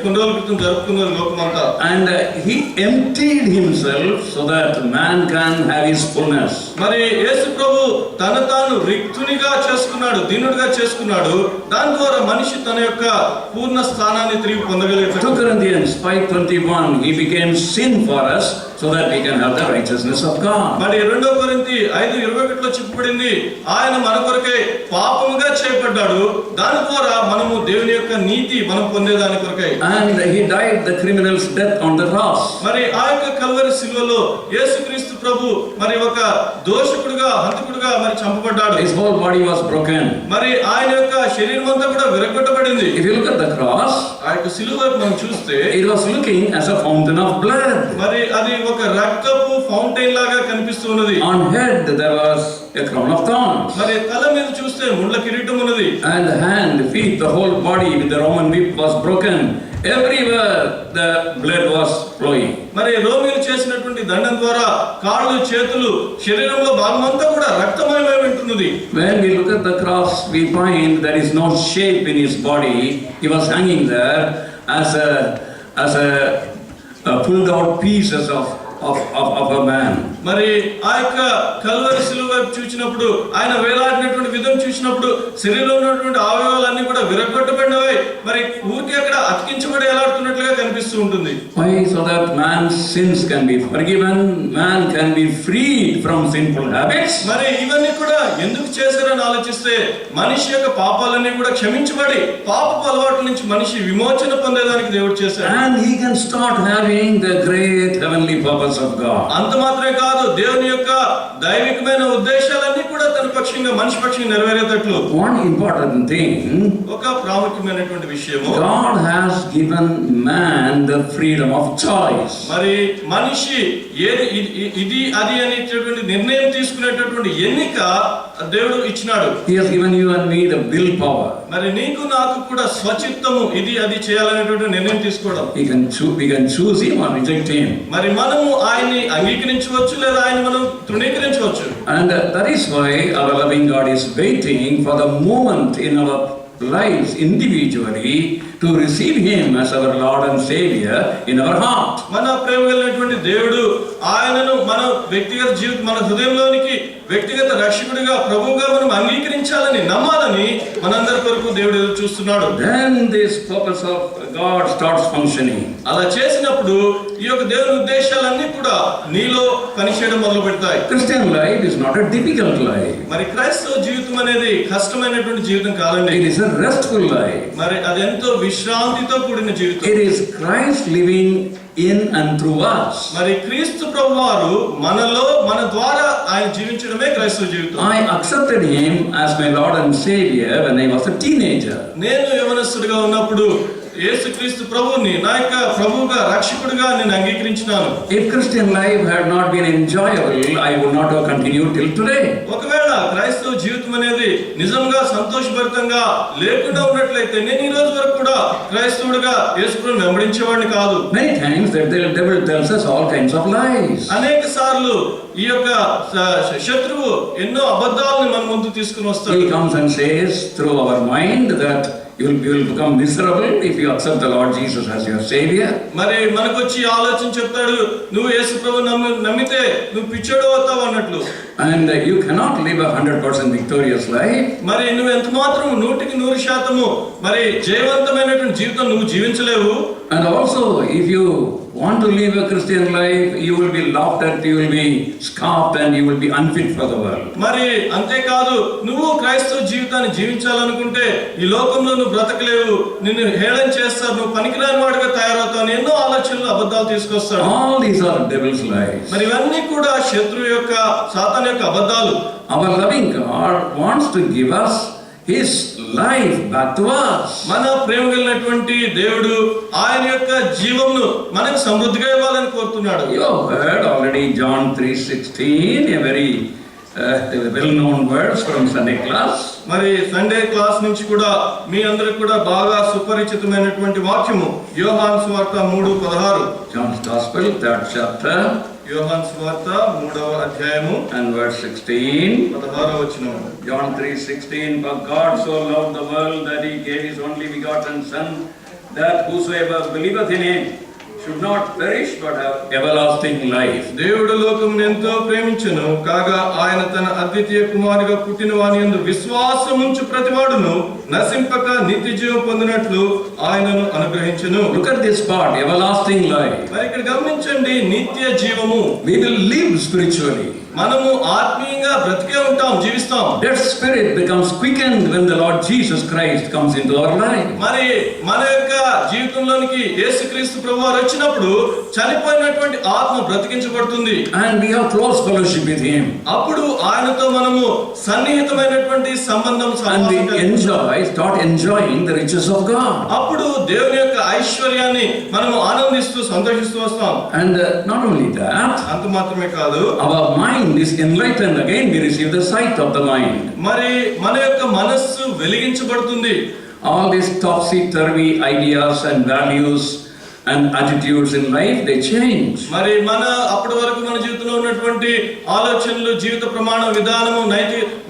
కొన్ని రోజుల క్రితం జరుపుకున్న లోకమంతా. And he emptied himself so that man can have his fullness. మరి యేసు ప్రభు తాను రిక్తునిగా చేసుకున్నాడు, దీనుడుగా చేసుకున్నాడు. దాని ద్వారా మనిషి తన యొక్క పూర్ణ స్థానాన్ని తిరిగి పొందగలిగాడు. 2 Corinthians 5:21, he became sin for us so that we can have the righteousness of God. మరి 2 కొరింథీ 5:21లో చెప్పబడింది, ఆయన మన కొరకై పాపముగా చేయబడ్డాడు, దాని ద్వారా మనము దేవుని యొక్క నీతి మనం పొందేదాని కొరకై. And he died the criminal's death on the cross. మరి ఆ యొక్క కల్వరి శిలువలో యేసుక్రీస్తు ప్రభు మరి ఒక దోషకుడుగా, హంతకుడుగా మరి చంపబడ్డాడు. His whole body was broken. మరి ఆయన యొక్క శరీరం అంతా కూడా విరగొట్టబడింది. If you look at the cross, ఆ యొక్క శిలువ వైపు మనం చూస్తే it was looking as a fountain of blood. మరి అది ఒక రక్తపు ఫౌంటైన్ లాగా కనిపిస్తున్నది. On head there was a crown of thorns. మరి తల మీద చూస్తే ముళ్ళ కిరీటం ఉన్నది. And the hand, feet, the whole body with the Roman whip was broken. Everywhere the blood was flowing. మరి రోమిలు చేసినటువంటి దండం ద్వారా కాళ్ళు, చేతులు, శరీరంలో భాగమంతా కూడా రక్తమయమై ఉంటున్నది. When we look at the cross, we find there is no shape in his body. He was hanging there as a pulled out pieces of a man. మరి ఆ యొక్క కల్వరి శిలువ చూసినప్పుడు, ఆయన వేలాడినటువంటి విధం చూసినప్పుడు శరీరంలో ఉన్నటువంటి అవయవాలన్నీ కూడా విరగొట్టబడినవై మరి ఊరికి అక్కడ అతికించబడి ఎలాడుతున్నట్లుగా కనిపిస్తూ ఉంటుంది. Why? So that man's sins can be forgiven, man can be freed from sinful habits. మరి ఇవన్నీ కూడా ఎందుకు చేశారని ఆలోచిస్తే మనిషి యొక్క పాపాలన్నీ కూడా క్షమించబడి పాపపు అలవాట్ల నుంచి మనిషి విమోచన పొందేదానికి దేవుడు చేశాడు. And he can start having the great heavenly purpose of God. అంత మాత్రమే కాదు, దేవుని యొక్క దైవికమైన ఉద్దేశాలన్నీ కూడా తన పక్షంగా, మనిషి పక్షంగా నెరవేరేటట్లు. One important thing, ఒక ప్రాముఖ్యమైనటువంటి విషయము, God has given man the freedom of choice. మరి మనిషి ఏది ఇది అది అనేటటువంటి నిర్ణయం తీసుకునేటటువంటి ఎన్నిక దేవుడు ఇచ్చినాడు. He has given you and me the will power. మరి నీకు నాకు కూడా స్వచిత్తము, ఇది అది చేయాలనేటువంటి నిర్ణయం తీసుకోవడం. We can choose him or reject him. మరి మనము ఆయన్ని అంగీకరించవచ్చు లేదా ఆయన మనం తృణీకరించవచ్చు. And that is why our loving God is waiting for the moment in our lives individually to receive him as our Lord and Savior in our heart. మన ప్రేమ కలిగినటువంటి దేవుడు ఆయనను మన వ్యక్తిగత జీవితం, మన హృదయంలోనికి వ్యక్తిగత రక్షకుడిగా, ప్రభువుగా మనం అంగీకరించాలని, నమ్మాలని మనందరి కొరకు దేవుడు ఎదురు చూస్తున్నాడు. Then this purpose of God starts functioning. అలా చేసినప్పుడు ఈ యొక్క దేవుని ఉద్దేశాలన్నీ కూడా నీలో పనిచేయడం మొదలు పెడతాయి. Christian life is not a difficult life. మరి క్రైస్తవ జీవితం అనేది కష్టమైనటువంటి జీవితం కాదండి. It is a restful life. మరి అది ఎంతో విశ్రాంతితో కూడిన జీవితం. It is Christ living in and through us. మరి క్రీస్తు ప్రభువారు మనలో మన ద్వారా ఆయన జీవించడమే క్రైస్తవ జీవితం. I accepted him as my Lord and Savior when I was a teenager. నేను యవనస్తుడిగా ఉన్నప్పుడు యేసుక్రీస్తు ప్రభువుని నా యొక్క ప్రభువుగా రక్షకుడిగా నేను అంగీకరించినాను. If Christian life had not been enjoyable, I would not have continued till today. ఒకవేళ క్రైస్తవ జీవితం అనేది నిజంగా సంతోషభరితంగా లేకుండా ఉన్నట్లయితే నేను ఈ రోజు వరకు కూడా క్రైస్తవుడిగా యేసుప్రభువుని వెంబడించేవాడిని కాదు. Many times the devil tells us all kinds of lies. అనేక సార్లు ఈ యొక్క శత్రువు ఎన్నో అబద్ధాలను మన ముందు తీసుకుని వస్తాడు. He comes and says through our mind that you will become miserable if you accept the Lord Jesus as your Savior. మరి మనకొచ్చి ఆలోచన చెప్తాడు, నువ్వు యేసు ప్రభువుని నమ్మితే నువ్వు పిచ్చోడు అవుతావు అన్నట్లు. And you cannot live a 100% victorious life. మరి నువ్వు ఎంత మాత్రం 100% మరి జయవంతమైనటువంటి జీవితం నువ్వు జీవించలేవు. And also, if you want to live a Christian life, you will be laughed at, you will be scoffed, and you will be unfit for the world. మరి అంతేకాదు, నువ్వు క్రైస్తవ జీవితాన్ని జీవించాలనుకుంటే ఈ లోకంలో నువ్వు బ్రతకలేవు, నిన్ను హేళన చేస్తారు, నువ్వు పనికిరాని వాడిగా తయారవుతావు, ఎన్నో ఆలోచనలు అబద్ధాలు తీసుకొస్తాడు. All these are devil's lies. మరి ఇవన్నీ కూడా శత్రువు యొక్క సాతాను యొక్క అబద్ధాలు. Our loving God wants to give us His life back to us. మన ప్రేమ కలిగినటువంటి దేవుడు ఆయన యొక్క జీవమును మనకు సమృద్ధిగా ఇవ్వాలని కోరుతున్నాడు. You have heard already John 3:16, a very well-known words from Sunday class. మరి సండే క్లాస్ నుంచి కూడా మీ అందరికి కూడా బాగా సుపరిచితమైనటువంటి వాక్యము యోహాను సువార్త 3:16. John's Gospel, 3rd chapter, యోహాను సువార్త 3వ అధ్యాయము and verse 16. 16వ వచనం. John 3:16, for God so loved the world that he gave his only begotten Son, that whosoever believeth in him should not perish but have everlasting life. దేవుడు లోకమును ఎంతో ప్రేమించెను కాగా ఆయన తన అద్వితీయ కుమారుగా పుట్టిన వాని యందు విశ్వాసముంచు ప్రతివాడును నశింపక నిత్య జీవం పొందినట్లు ఆయనను అనుగ్రహించెను. Look at this part, everlasting life. మరి ఇక్కడ గమనించండి, నిత్య జీవము. We will live spiritually. మనము ఆత్మీయంగా బ్రతికే ఉంటాం, జీవిస్తాం. That spirit becomes quickened when the Lord Jesus Christ comes into our life. మరి మన యొక్క జీవితంలోనికి యేసుక్రీస్తు ప్రభువారు వచ్చినప్పుడు చనిపోయినటువంటి ఆత్మ బ్రతికించబడుతుంది. And we have close fellowship with him. అప్పుడు ఆయనతో మనము సన్నిహితమైనటువంటి సంబంధం And we start enjoying the riches of God. అప్పుడు దేవుని యొక్క ఐశ్వర్యాన్ని మనము ఆనందిస్తూ సంతోషిస్తూ వస్తాం. And not only that, అంత మాత్రమే కాదు, our mind is enlightened. Again we receive the sight of the mind. మరి మన యొక్క మనస్సు వెలిగించబడుతుంది. All these topsy-turvy ideas and values and attitudes in life, they change. మరి మన అప్పటి వరకు మన జీవితంలో ఉన్నటువంటి ఆలోచనలు, జీవిత ప్రమాణ విధానము,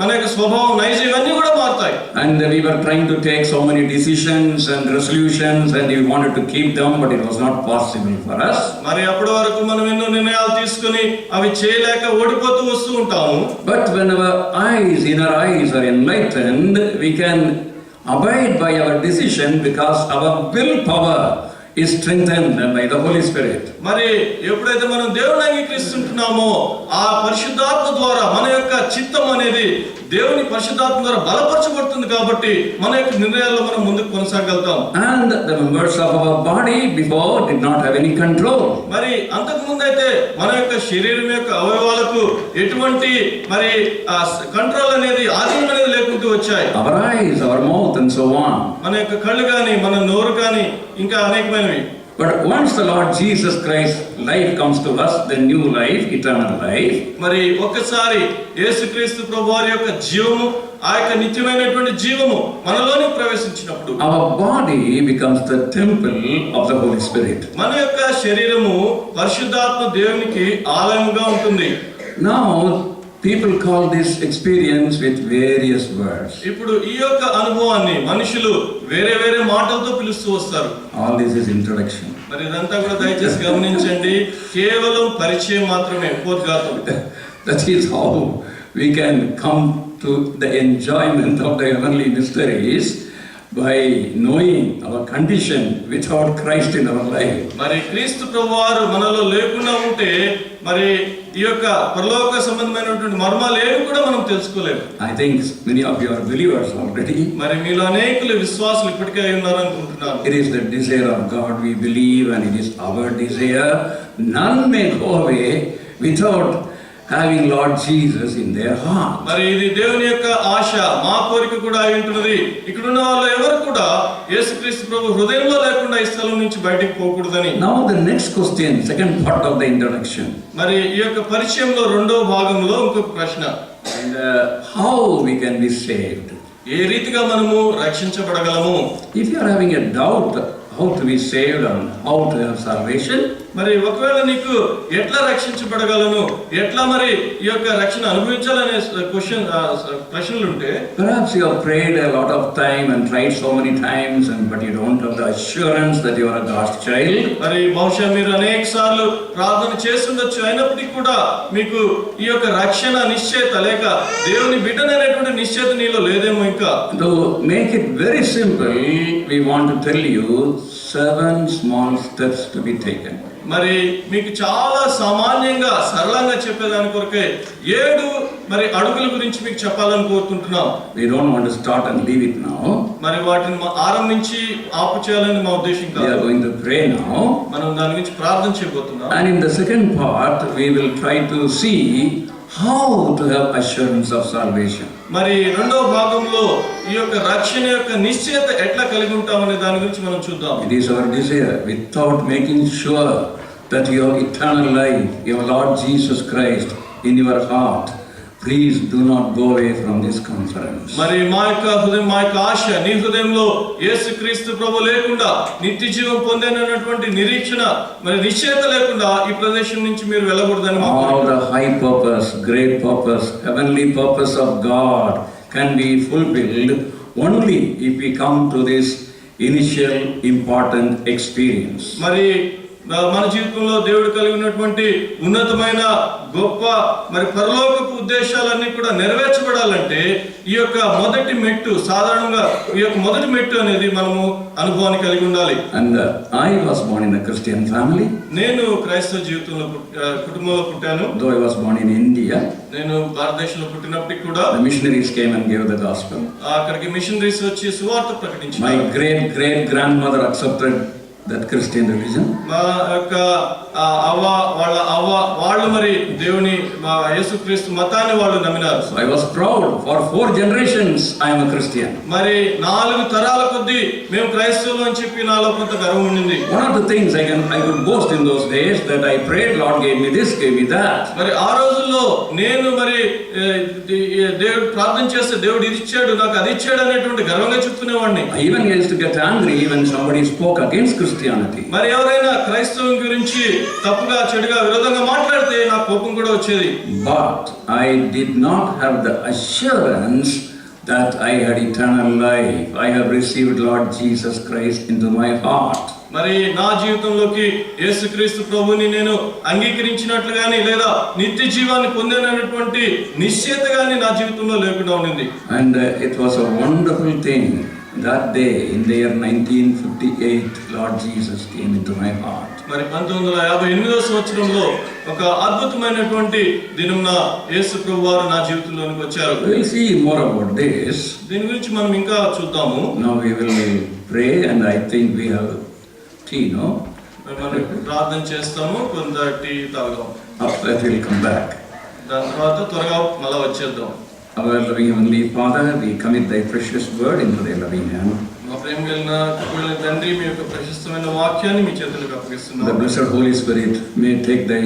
మన యొక్క స్వభావం, నైజం ఇవన్నీ కూడా మారుతాయి. And we were trying to take so many decisions and resolutions and we wanted to keep them, but it was not possible for us. మరి అప్పటి వరకు మనం ఎన్నో నిర్ణయాలు తీసుకొని అవి చేయలేక ఓడిపోతూ వస్తూ ఉంటాము. But when our inner eyes are enlightened, we can abide by our decision because our willpower is strengthened by the Holy Spirit. మరి ఎప్పుడైతే మనం దేవుని అంగీకరిస్తుంటున్నామో ఆ పరిశుద్ధాత్మ ద్వారా మన యొక్క చిత్తం అనేది దేవుని పరిశుద్ధాత్మ ద్వారా బలపరచబడుతుంది కాబట్టి మన యొక్క నిర్ణయాల్లో మనం ముందుకు కొనసాగలుగుతాం. And the members of our body before did not have any control. మరి అంతకు ముందు అయితే మన యొక్క శరీరం యొక్క అవయవాలకు ఎటువంటి మరి కంట్రోల్ అనేది, ఆధీనం అనేది లేకుంటూ వచ్చాయి. Our eyes, our mouth and so on. మన యొక్క కళ్ళు కానీ, మన నోరు కానీ, ఇంకా అనేకమైనవి. But once the Lord Jesus Christ life comes to us, the new life, eternal life. మరి ఒక్కసారి యేసుక్రీస్తు ప్రభువారి యొక్క జీవము, ఆ యొక్క నిత్యమైనటువంటి జీవము మనలోని ప్రవేశించినప్పుడు Our body becomes the temple of the Holy Spirit. మన యొక్క శరీరము పరిశుద్ధాత్మ దేవునికి ఆలయముగా ఉంటుంది. Now people call this experience with various words. ఇప్పుడు ఈ యొక్క అనుభవాన్ని మనుషులు వేరే వేరే మాటలతో పిలుస్తూ వస్తారు. All this is introduction. మరి ఇదంతా కూడా దయచేసి గమనించండి, కేవలం పరిచయం మాత్రమే, పోద్ఘాతం. That is how we can come to the enjoyment of the heavenly mysteries by knowing our condition without Christ in our life. మరి క్రీస్తు ప్రభువారు మనలో లేకుండా ఉంటే మరి ఈ యొక్క పరలోక సంబంధమైనటువంటి మర్మాలు ఏవి కూడా మనం తెలుసుకోలేము. I think many of you are believers already. మరి మీలో అనేకులు విశ్వాసులు ఇప్పటికే అయి ఉన్నారనుకుంటున్నాను. It is the desire of God we believe, and it is our desire. None may go away without having Lord Jesus in their heart. మరి ఇది దేవుని యొక్క ఆశ, మా కోరిక కూడా అయి ఉంటున్నది. ఇక్కడ ఉన్న వాళ్ళు ఎవరు కూడా యేసుక్రీస్తు ప్రభు హృదయంలో లేకుండా ఈ స్థలం నుంచి బయటికి పోకూడదని. Now the next question, second part of the introduction. మరి ఈ యొక్క పరిచయంలో రెండవ భాగంలో ఇంకొక ప్రశ్న. And how we can be saved? ఏ రీతిగా మనము రక్షించబడగలము? If you are having a doubt how to be saved and how to have salvation, మరి ఒకవేళ నీకు ఎట్లా రక్షించబడగలను, ఎట్లా మరి ఈ యొక్క రక్షణ అనుభవించాలనే ప్రశ్నలు ఉంటే, perhaps you have prayed a lot of time and tried so many times, but you don't have the assurance that you are a God's child. మరి బహుశా మీరు అనేక సార్లు ప్రార్థన చేస్తుండొచ్చు, అయినప్పటికీ కూడా మీకు ఈ యొక్క రక్షణ నిశ్చయత లేక దేవుని బిడ్డననేటువంటి నిశ్చయత నీలో లేదేమో. ఇంకా To make it very simple, we want to tell you 7 small steps to be taken. మరి మీకు చాలా సామాన్యంగా సరళంగా చెప్పేదాని కొరకే 7 మరి అడుగుల గురించి మీకు చెప్పాలని కోరుకుంటున్నాం. We don't want to start and leave it now. మరి వాటిని ఆరంభించి ఆపు చేయాలని మా ఉద్దేశం We are కాదు. going to pray now. మనం దాని గురించి ప్రార్థన చేయబోతున్నాం. And in the second part, we will try to see how to have assurance of salvation. మరి రెండవ భాగంలో ఈ యొక్క రక్షణ యొక్క నిశ్చయత ఎట్లా కలిగి ఉంటామనే దాని గురించి మనం చూద్దాం. It is our desire, without making sure that you have eternal life, your Lord Jesus Christ in your heart, please do not go away from this conference. మరి మా యొక్క హృదయం, మా యొక్క ఆశ నీ హృదయంలో యేసుక్రీస్తు ప్రభు లేకుండా నిత్య జీవం పొందేనటువంటి నిరీక్షణ మరి నిశ్చయత లేకుండా ఈ ప్రదేశం నుంచి మీరు వెళ్ళకూడదని మా All కోరిక. the high purpose, great purpose, heavenly purpose of God can be fulfilled only if we come to this initial important experience. మరి మన జీవితంలో దేవుడు కలిగి ఉన్నటువంటి ఉన్నతమైన గొప్ప మరి పరలోకపు ఉద్దేశాలన్నీ కూడా నెరవేర్చబడాలంటే ఈ యొక్క మొదటి మెట్టు, సాధారణంగా ఈ యొక్క మొదటి మెట్టు అనేది మనము అనుభవాన్ని కలిగి ఉండాలి. And I was born in a Christian family. నేను క్రైస్తవ జీవితంలో కుటుంబంలో పుట్టాను. Though I was born in India, నేను భారతదేశంలో పుట్టినప్పటికీ కూడా the missionaries came and gave the gospel. అక్కడికి మిషనరీస్ వచ్చి సువార్త ప్రకటించారు. My great grandmother accepted that Christian religion. మా యొక్క వాళ్ళు మరి దేవుని యేసుక్రీస్తు మతాన్ని వాళ్ళు నమ్మినారు. So I was proud. For 4 generations I am a Christian. మరి 4 తరాల కొద్దీ మేము క్రైస్తవులు అని చెప్పి నాలో కొంత గర్వం ఉండింది. One of the things I could boast in those days that I prayed, Lord gave me this, gave me that. మరి ఆ రోజుల్లో నేను మరి దేవుడు ప్రార్థన చేస్తే దేవుడు ఇది ఇచ్చాడు, నాకు అది ఇచ్చాడు అనేటువంటి గర్వంగా చెప్తునేవాడిని. I even used to get angry when somebody spoke against Christianity. మరి ఎవరైనా క్రైస్తవం గురించి తప్పుగా చెడుగా విరోధంగా మాట్లాడితే నాకు కోపం కూడా వచ్చేది. But I did not have the assurance that I had eternal life. I have received Lord Jesus Christ into my heart. మరి నా జీవితంలోకి యేసుక్రీస్తు ప్రభువుని నేను అంగీకరించినట్లు గాని లేదా నిత్య జీవాన్ని పొందేనటువంటి నిశ్చయత గాని నా జీవితంలో లేకుండా ఉండింది. And it was a wonderful thing. That day in the year 1958, Lord Jesus came into my heart. మరి 1958వ సంవత్సరంలో ఒక అద్భుతమైనటువంటి దినంన యేసు ప్రభువారు నా జీవితంలోనికి వచ్చారు. We will see more about this. దీని గురించి మనం ఇంకా చూద్దాము. Now we will pray, and I think we have tea, no? మనం ప్రార్థన చేస్తాము, కొంత టీ తాగుదాం. After that we will come back. దాని తర్వాత త్వరగా మళ్ళా వచ్చేద్దాం. Our loving Heavenly Father, we commit Thy precious word into Thy loving hand. మా ప్రేమ కలిగిన తండ్రి, మీ యొక్క ప్రశస్తమైన వాక్యాన్ని మీ చేతులకు The అప్పగిస్తున్నాము. blessed Holy Spirit may take Thy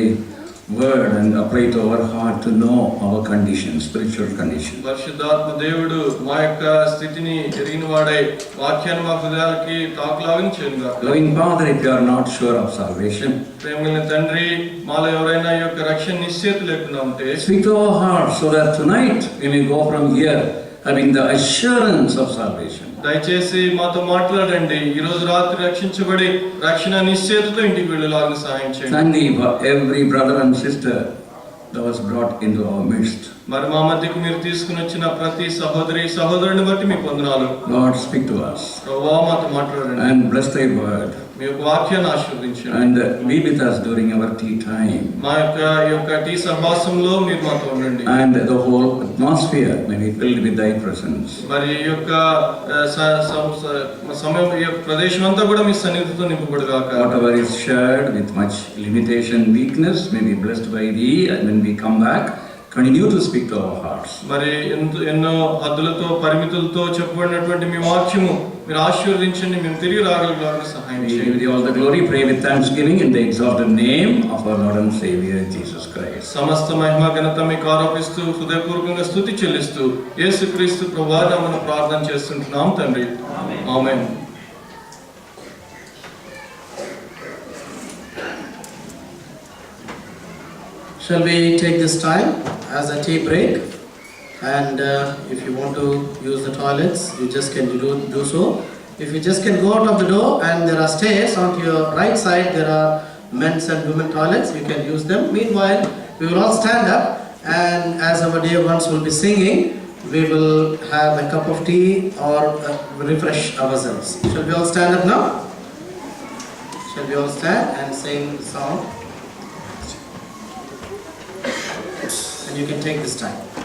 word and apply to our heart to know our condition, spiritual condition. పరిశుద్ధాత్మ దేవుడు మా యొక్క స్థితిని ఎరిగిన వాడై వాక్యాన్ని మా హృదయాలకి తాకులాగని చేయనుగాక. Loving Father, if you are not sure of salvation, ప్రేమ కలిగిన తండ్రి, మాలో ఎవరైనా ఈ యొక్క రక్షణ నిశ్చయత లేకుండా ఉంటే speak to our hearts so that tonight we may go from here having the assurance of salvation. దయచేసి మాతో మాట్లాడండి. ఈ రోజు రాత్రి రక్షించబడి రక్షణ నిశ్చయతతో ఇంటికి వెళ్ళేలాగా సహాయం చేయండి. Thank Thee for every brother and sister thou hast brought into our midst. మరి మా మధ్యకు మీరు తీసుకుని వచ్చిన ప్రతి సహోదరుని బట్టి మీకు వందనాలు. Lord, speak to us ప్రభువా మాతో మాట్లాడండి. and bless thy word మీ యొక్క వాక్యాన్ని ఆశీర్వదించండి. and be with us during our tea time. మా యొక్క టీ సహవాసంలో మీరు మాతో ఉండండి. And the whole atmosphere may be filled with thy presence. మరి ఈ యొక్క సమయం ఈ యొక్క ప్రదేశం అంతా కూడా మీ సన్నిధితో నింపబడుగాక. Whatever is shared with much limitation, weakness, may be blessed by thee, and when we come back, continue to speak to our hearts. మరి ఎన్నో హద్దులతో పరిమితులతో చెప్పబడినటువంటి మీ వాక్యము మీరు ఆశీర్వదించండి. మేము తిరిగి రాగలిగే సహాయం We give చేయండి. thee all the glory, pray with thanksgiving in the exalted name of our Lord and Savior Jesus Christ. సమస్త మహిమ ఘనత మీకు ఆరోపిస్తూ హృదయపూర్వకంగా స్తుతి చెల్లిస్తూ యేసుక్రీస్తు ప్రభువా నామమున ప్రార్థన చేస్తుంటున్నాం తండ్రి. ఆమేన్. Shall we take this time as a tea break? And if you want to use the toilets, you just can do so. If you just can go out of the door and there are stairs on your right side, there are men's and women toilets, you can use them. Meanwhile, we will all stand up, and as our dear ones will be singing, we will have a cup of tea or refresh ourselves. Shall we all stand up now? Shall we all stand and sing the song? And you can take this time.